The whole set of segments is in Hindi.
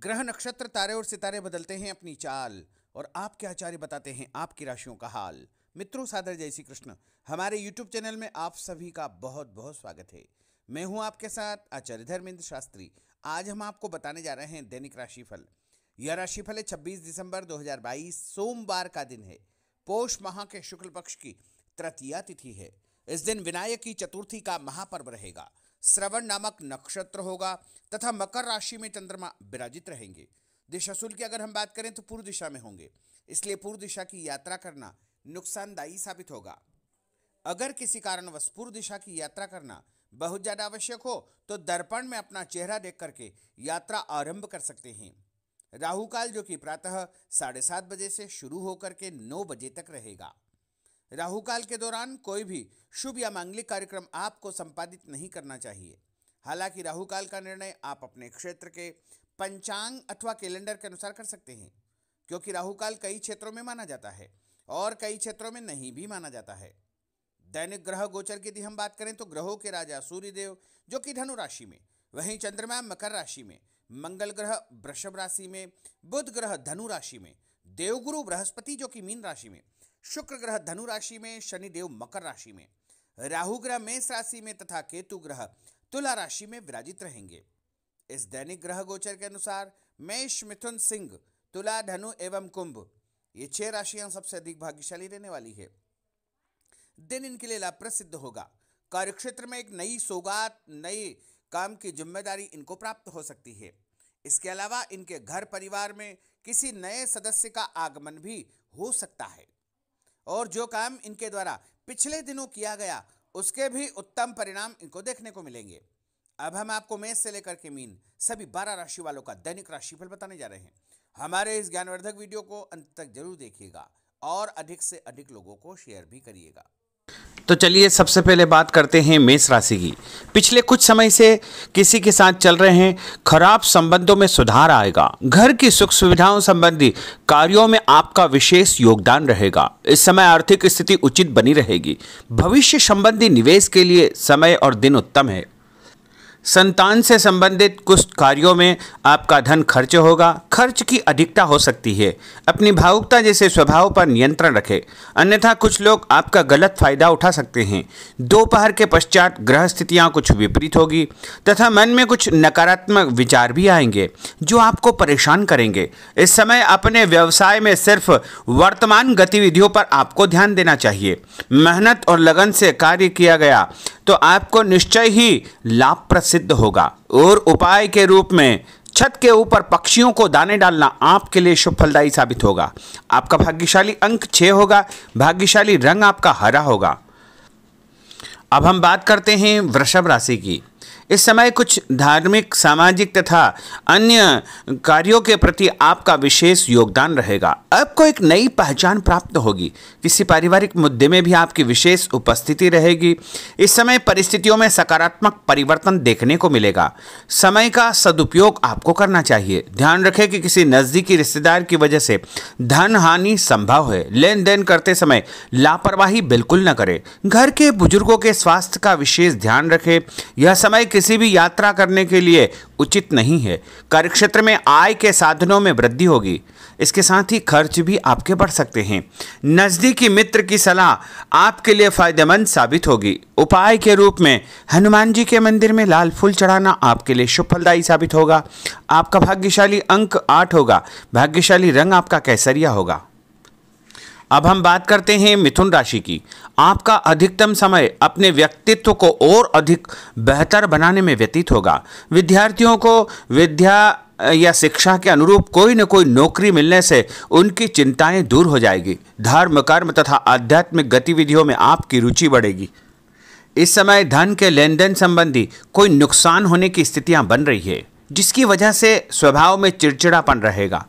ग्रह नक्षत्र तारे और सितारे बदलते हैं अपनी चाल और आपके आचार्य बताते हैं आपकी राशियों का हाल। मित्रों, सादर जय श्री कृष्ण। हमारे YouTube चैनल में आप सभी का बहुत बहुत स्वागत है। मैं हूं आपके साथ आचार्य धर्मेंद्र शास्त्री। आज हम आपको बताने जा रहे हैं दैनिक राशिफल। यह राशिफल है 26 दिसंबर 2022 सोमवार का दिन है। पौष माह के शुक्ल पक्ष की तृतीया तिथि है। इस दिन विनायक की चतुर्थी का महापर्व रहेगा। श्रवण नामक नक्षत्र होगा तथा मकर राशि में चंद्रमा विराजित रहेंगे। दिशाशूल की अगर हम बात करें तो पूर्व दिशा में होंगे, इसलिए पूर्व दिशा की यात्रा करना नुकसानदायी साबित होगा। अगर किसी कारणवश पूर्व दिशा की यात्रा करना बहुत ज्यादा आवश्यक हो तो दर्पण में अपना चेहरा देख करके यात्रा आरंभ कर सकते हैं। राहु काल जो कि प्रातः 7:30 बजे से शुरू होकर के 9 बजे तक रहेगा। राहु काल के दौरान कोई भी शुभ या मांगलिक कार्यक्रम आपको संपादित नहीं करना चाहिए। हालांकि राहु काल का निर्णय आप अपने क्षेत्र के पंचांग अथवा कैलेंडर के अनुसार कर सकते हैं, क्योंकि राहु काल कई क्षेत्रों में माना जाता है और कई क्षेत्रों में नहीं भी माना जाता है। दैनिक ग्रह गोचर की यदि हम बात करें तो ग्रहों के राजा सूर्यदेव जो कि धनु राशि में, वहीं चंद्रमा मकर राशि में, मंगल ग्रह वृषभ राशि में, बुध ग्रह धनु राशि में, देवगुरु बृहस्पति जो कि मीन राशि में, शुक्र ग्रह धनु राशि में, शनिदेव मकर राशि में, राहु ग्रह मेष राशि में तथा केतु ग्रह तुला राशि में विराजित रहेंगे। इस दैनिक ग्रह गोचर के अनुसार मेष, मिथुन, सिंह, तुला, धनु एवं कुंभ ये 6 राशियां सबसे अधिक भाग्यशाली रहने वाली है। दिन इनके लिए लाभप्रद सिद्ध होगा। कार्यक्षेत्र में एक नई सौगात, नई काम की जिम्मेदारी इनको प्राप्त हो सकती है। इसके अलावा इनके घर परिवार में किसी नए सदस्य का आगमन भी हो सकता है और जो काम इनके द्वारा पिछले दिनों किया गया उसके भी उत्तम परिणाम इनको देखने को मिलेंगे। अब हम आपको मेष से लेकर के मीन सभी 12 राशि वालों का दैनिक राशिफल बताने जा रहे हैं। हमारे इस ज्ञानवर्धक वीडियो को अंत तक जरूर देखिएगा और अधिक से अधिक लोगों को शेयर भी करिएगा। तो चलिए सबसे पहले बात करते हैं मेष राशि की। पिछले कुछ समय से किसी के साथ चल रहे हैं खराब संबंधों में सुधार आएगा। घर की सुख सुविधाओं संबंधी कार्यों में आपका विशेष योगदान रहेगा। इस समय आर्थिक स्थिति उचित बनी रहेगी। भविष्य संबंधी निवेश के लिए समय और दिन उत्तम है। संतान से संबंधित कुछ कार्यों में आपका धन खर्च होगा। खर्च की अधिकता हो सकती है। अपनी भावुकता जैसे स्वभाव पर नियंत्रण रखें, अन्यथा कुछ लोग आपका गलत फायदा उठा सकते हैं। दोपहर के पश्चात ग्रह स्थितियां कुछ विपरीत होगी तथा मन में कुछ नकारात्मक विचार भी आएंगे जो आपको परेशान करेंगे। इस समय अपने व्यवसाय में सिर्फ वर्तमान गतिविधियों पर आपको ध्यान देना चाहिए। मेहनत और लगन से कार्य किया गया तो आपको निश्चय ही लाभ सिद्ध होगा। और उपाय के रूप में छत के ऊपर पक्षियों को दाने डालना आपके लिए शुभ फलदायी साबित होगा। आपका भाग्यशाली अंक 6 होगा। भाग्यशाली रंग आपका हरा होगा। अब हम बात करते हैं वृषभ राशि की। इस समय कुछ धार्मिक, सामाजिक तथा अन्य कार्यों के प्रति आपका विशेष योगदान रहेगा। आपको एक नई पहचान प्राप्त होगी। किसी पारिवारिक मुद्दे में भी आपकी विशेष उपस्थिति रहेगी। इस समय परिस्थितियों में सकारात्मक परिवर्तन देखने को मिलेगा। समय का सदुपयोग आपको करना चाहिए। ध्यान रखें कि किसी नज़दीकी रिश्तेदार की वजह से धन हानि संभव है। लेन देन करते समय लापरवाही बिल्कुल न करें। घर के बुजुर्गों के स्वास्थ्य का विशेष ध्यान रखें। यह समय किसी भी यात्रा करने के लिए उचित नहीं है। कार्यक्षेत्र में आय के साधनों में वृद्धि होगी। इसके साथ ही खर्च भी आपके बढ़ सकते हैं। नजदीकी मित्र की सलाह आपके लिए फायदेमंद साबित होगी। उपाय के रूप में हनुमान जी के मंदिर में लाल फूल चढ़ाना आपके लिए शुभ फलदायी साबित होगा। आपका भाग्यशाली अंक 8 होगा। भाग्यशाली रंग आपका केसरिया होगा। अब हम बात करते हैं मिथुन राशि की। आपका अधिकतम समय अपने व्यक्तित्व को और अधिक बेहतर बनाने में व्यतीत होगा। विद्यार्थियों को विद्या या शिक्षा के अनुरूप कोई न कोई नौकरी मिलने से उनकी चिंताएं दूर हो जाएगी। धर्म, कर्म तथा आध्यात्मिक गतिविधियों में आपकी रुचि बढ़ेगी। इस समय धन के लेन देन संबंधी कोई नुकसान होने की स्थितियां बन रही है, जिसकी वजह से स्वभाव में चिड़चिड़ापन रहेगा।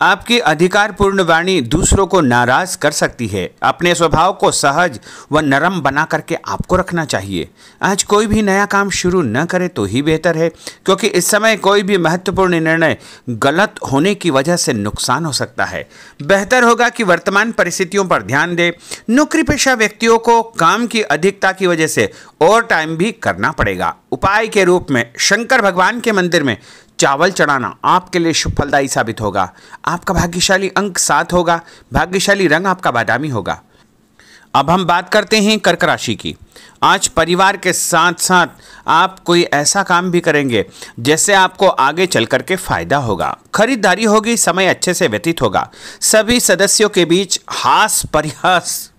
आपकी अधिकारपूर्ण वाणी दूसरों को नाराज कर सकती है। अपने स्वभाव को सहज व नरम बना करके आपको रखना चाहिए। आज कोई भी नया काम शुरू न करे तो ही बेहतर है, क्योंकि इस समय कोई भी महत्वपूर्ण निर्णय गलत होने की वजह से नुकसान हो सकता है। बेहतर होगा कि वर्तमान परिस्थितियों पर ध्यान दें। नौकरी पेशा व्यक्तियों को काम की अधिकता की वजह से ओवर टाइम भी करना पड़ेगा। उपाय के रूप में शंकर भगवान के मंदिर में चावल चढ़ाना आपके लिए शुभ फलदायी साबित होगा। आपका भाग्यशाली अंक 7 होगा। भाग्यशाली रंग आपका बादामी होगा। अब हम बात करते हैं कर्क राशि की। आज परिवार के साथ साथ आप कोई ऐसा काम भी करेंगे जिससे आपको आगे चल कर के फायदा होगा। खरीदारी होगी, समय अच्छे से व्यतीत होगा। सभी सदस्यों के बीच हास परिहास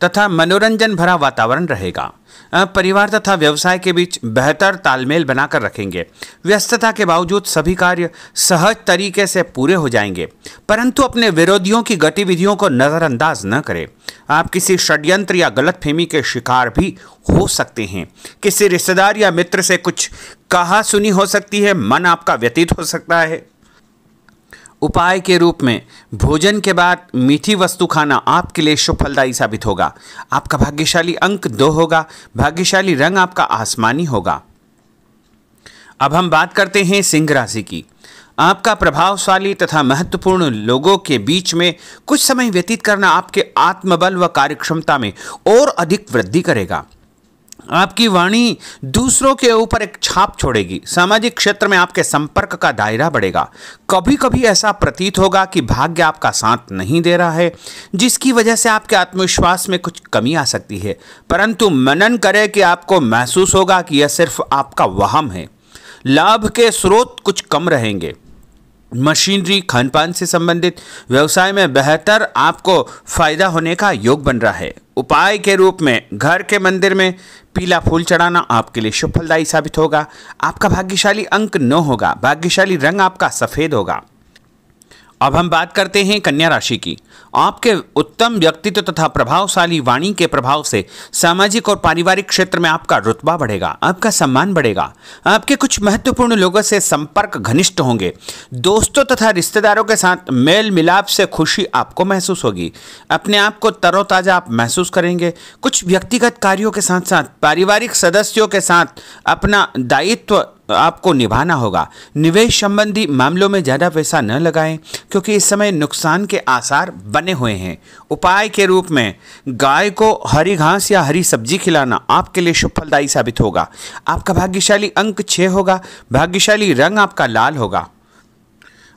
तथा मनोरंजन भरा वातावरण रहेगा। परिवार तथा व्यवसाय के बीच बेहतर तालमेल बनाकर रखेंगे। व्यस्तता के बावजूद सभी कार्य सहज तरीके से पूरे हो जाएंगे, परंतु अपने विरोधियों की गतिविधियों को नज़रअंदाज न करें। आप किसी षड्यंत्र या गलतफहमी के शिकार भी हो सकते हैं। किसी रिश्तेदार या मित्र से कुछ कहा सुनी हो सकती है। मन आपका व्यतीत हो सकता है। उपाय के रूप में भोजन के बाद मीठी वस्तु खाना आपके लिए शुभ फलदायी साबित होगा। आपका भाग्यशाली अंक 2 होगा। भाग्यशाली रंग आपका आसमानी होगा। अब हम बात करते हैं सिंह राशि की। आपका प्रभावशाली तथा महत्वपूर्ण लोगों के बीच में कुछ समय व्यतीत करना आपके आत्मबल व कार्यक्षमता में और अधिक वृद्धि करेगा। आपकी वाणी दूसरों के ऊपर एक छाप छोड़ेगी। सामाजिक क्षेत्र में आपके संपर्क का दायरा बढ़ेगा। कभी कभी ऐसा प्रतीत होगा कि भाग्य आपका साथ नहीं दे रहा है, जिसकी वजह से आपके आत्मविश्वास में कुछ कमी आ सकती है, परंतु मनन करें कि आपको महसूस होगा कि यह सिर्फ आपका वहम है। लाभ के स्रोत कुछ कम रहेंगे। मशीनरी, खानपान से संबंधित व्यवसाय में बेहतर आपको फायदा होने का योग बन रहा है। उपाय के रूप में घर के मंदिर में पीला फूल चढ़ाना आपके लिए शुभ फलदायी साबित होगा। आपका भाग्यशाली अंक 9 होगा। भाग्यशाली रंग आपका सफेद होगा। अब हम बात करते हैं कन्या राशि की। आपके उत्तम व्यक्तित्व तथा प्रभावशाली वाणी के प्रभाव से सामाजिक और पारिवारिक क्षेत्र में आपका रुतबा बढ़ेगा, आपका सम्मान बढ़ेगा। आपके कुछ महत्वपूर्ण लोगों से संपर्क घनिष्ठ होंगे। दोस्तों तथा रिश्तेदारों के साथ मेल मिलाप से खुशी आपको महसूस होगी। अपने आप को तरोताजा आप महसूस करेंगे। कुछ व्यक्तिगत कार्यों के साथ साथ पारिवारिक सदस्यों के साथ अपना दायित्व आपको निभाना होगा। निवेश संबंधी मामलों में ज़्यादा पैसा न लगाएं, क्योंकि इस समय नुकसान के आसार बने हुए हैं। उपाय के रूप में गाय को हरी घास या हरी सब्जी खिलाना आपके लिए शुभ फलदायी साबित होगा। आपका भाग्यशाली अंक 6 होगा। भाग्यशाली रंग आपका लाल होगा।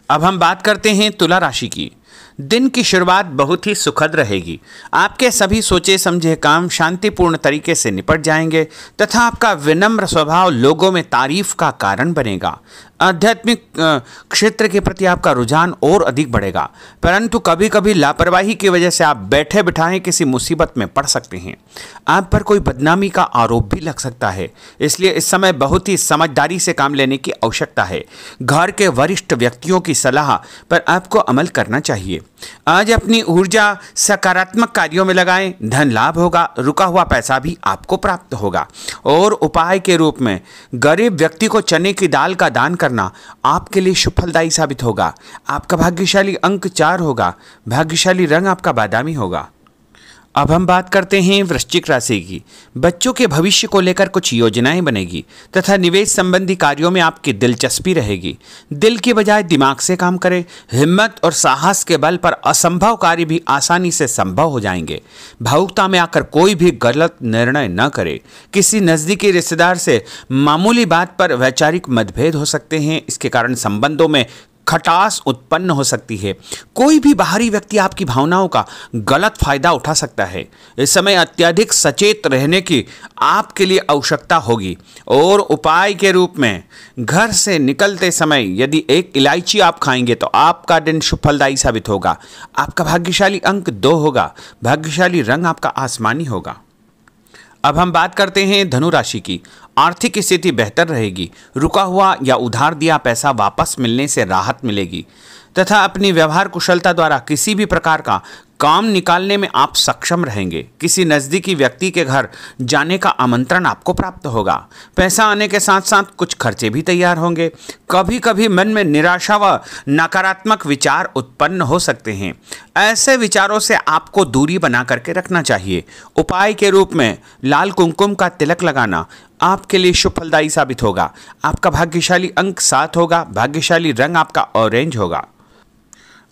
अब हम बात करते हैं तुला राशि की। दिन की शुरुआत बहुत ही सुखद रहेगी। आपके सभी सोचे समझे काम शांतिपूर्ण तरीके से निपट जाएंगे तथा आपका विनम्र स्वभाव लोगों में तारीफ का कारण बनेगा। आध्यात्मिक क्षेत्र के प्रति आपका रुझान और अधिक बढ़ेगा, परंतु कभी कभी लापरवाही की वजह से आप बैठे बिठाए किसी मुसीबत में पड़ सकते हैं। आप पर कोई बदनामी का आरोप भी लग सकता है, इसलिए इस समय बहुत ही समझदारी से काम लेने की आवश्यकता है। घर के वरिष्ठ व्यक्तियों की सलाह पर आपको अमल करना चाहिए। आज अपनी ऊर्जा सकारात्मक कार्यों में लगाएं। धन लाभ होगा। रुका हुआ पैसा भी आपको प्राप्त होगा। और उपाय के रूप में गरीब व्यक्ति को चने की दाल का दान करना आपके लिए शुभ फलदायी साबित होगा। आपका भाग्यशाली अंक 4 होगा। भाग्यशाली रंग आपका बादामी होगा। अब हम बात करते हैं वृश्चिक राशि की। बच्चों के भविष्य को लेकर कुछ योजनाएं बनेगी तथा निवेश संबंधी कार्यों में आपकी दिलचस्पी रहेगी। दिल की बजाय दिमाग से काम करें। हिम्मत और साहस के बल पर असंभव कार्य भी आसानी से संभव हो जाएंगे। भावुकता में आकर कोई भी गलत निर्णय न करें। किसी नज़दीकी रिश्तेदार से मामूली बात पर वैचारिक मतभेद हो सकते हैं। इसके कारण संबंधों में खटास उत्पन्न हो सकती है। कोई भी बाहरी व्यक्ति आपकी भावनाओं का गलत फायदा उठा सकता है। इस समय अत्यधिक सचेत रहने की आपके लिए आवश्यकता होगी। और उपाय के रूप में घर से निकलते समय यदि एक इलायची आप खाएंगे तो आपका दिन शुभ फलदायी साबित होगा। आपका भाग्यशाली अंक 2 होगा। भाग्यशाली रंग आपका आसमानी होगा। अब हम बात करते हैं धनु राशि की। आर्थिक स्थिति बेहतर रहेगी। रुका हुआ या उधार दिया पैसा वापस मिलने से राहत मिलेगी तथा अपनी व्यवहार कुशलता द्वारा किसी भी प्रकार का काम निकालने में आप सक्षम रहेंगे। किसी नज़दीकी व्यक्ति के घर जाने का आमंत्रण आपको प्राप्त होगा। पैसा आने के साथ साथ कुछ खर्चे भी तैयार होंगे। कभी कभी मन में निराशा व नकारात्मक विचार उत्पन्न हो सकते हैं। ऐसे विचारों से आपको दूरी बना करके रखना चाहिए। उपाय के रूप में लाल कुमकुम का तिलक लगाना आपके लिए शुभ फलदायी साबित होगा। आपका भाग्यशाली अंक 7 होगा। भाग्यशाली रंग आपका ऑरेंज होगा।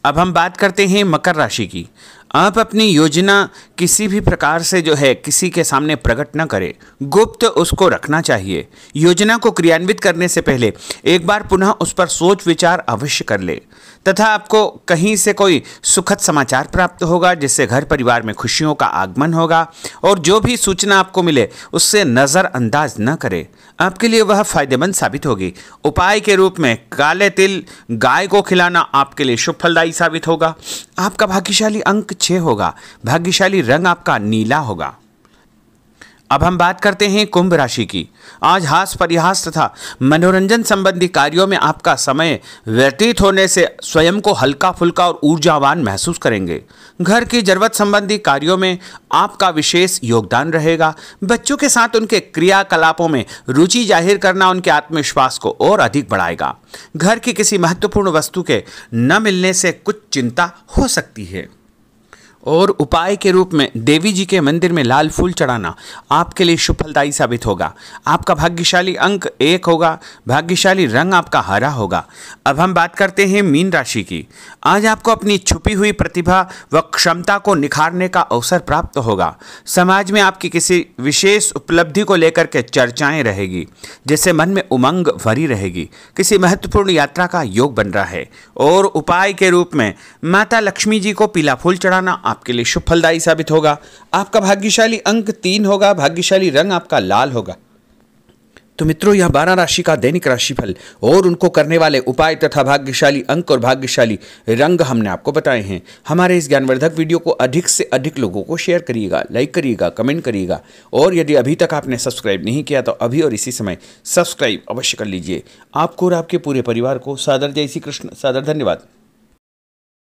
अब हम बात करते हैं मकर राशि की। आप अपनी योजना किसी भी प्रकार से जो है किसी के सामने प्रकट न करें, गुप्त उसको रखना चाहिए। योजना को क्रियान्वित करने से पहले एक बार पुनः उस पर सोच विचार अवश्य कर ले तथा आपको कहीं से कोई सुखद समाचार प्राप्त होगा जिससे घर परिवार में खुशियों का आगमन होगा और जो भी सूचना आपको मिले उससे नज़रअंदाज न करें, आपके लिए वह फायदेमंद साबित होगी। उपाय के रूप में काले तिल गाय को खिलाना आपके लिए शुभ फलदायी साबित होगा। आपका भाग्यशाली अंक 6 होगा। भाग्यशाली रंग आपका नीला होगा। अब हम बात करते हैं कुंभ राशि की। आज हास परिहास तथा मनोरंजन संबंधी कार्यों में आपका समय व्यतीत होने से स्वयं को हल्का फुल्का और ऊर्जावान महसूस करेंगे। घर की जरूरत संबंधी कार्यों में आपका विशेष योगदान रहेगा। बच्चों के साथ उनके क्रियाकलापों में रुचि जाहिर करना उनके आत्मविश्वास को और अधिक बढ़ाएगा। घर की किसी महत्वपूर्ण वस्तु के न मिलने से कुछ चिंता हो सकती है। और उपाय के रूप में देवी जी के मंदिर में लाल फूल चढ़ाना आपके लिए शुभ फलदायी साबित होगा। आपका भाग्यशाली अंक 1 होगा। भाग्यशाली रंग आपका हरा होगा। अब हम बात करते हैं मीन राशि की। आज आपको अपनी छुपी हुई प्रतिभा व क्षमता को निखारने का अवसर प्राप्त होगा। समाज में आपकी किसी विशेष उपलब्धि को लेकर के चर्चाएं रहेगी जिससे मन में उमंग भरी रहेगी। किसी महत्वपूर्ण यात्रा का योग बन रहा है। और उपाय के रूप में माता लक्ष्मी जी को पीला फूल चढ़ाना आपके लिए शुभ फलदायी साबित होगा। आपका भाग्यशाली अंक 3 होगा। भाग्यशाली रंग आपका लाल होगा। तो मित्रों, यह 12 राशि का दैनिक राशिफल और उनको करने वाले उपाय तथा भाग्यशाली अंक और भाग्यशाली रंग हमने आपको बताए हैं। हमारे इस ज्ञानवर्धक वीडियो को अधिक से अधिक लोगों को शेयर करिएगा, लाइक करिएगा, कमेंट करिएगा और यदि अभी तक आपने सब्सक्राइब नहीं किया तो अभी और इसी समय सब्सक्राइब अवश्य कर लीजिए। आपको और आपके पूरे परिवार को सादर जय श्री कृष्ण। सादर धन्यवाद।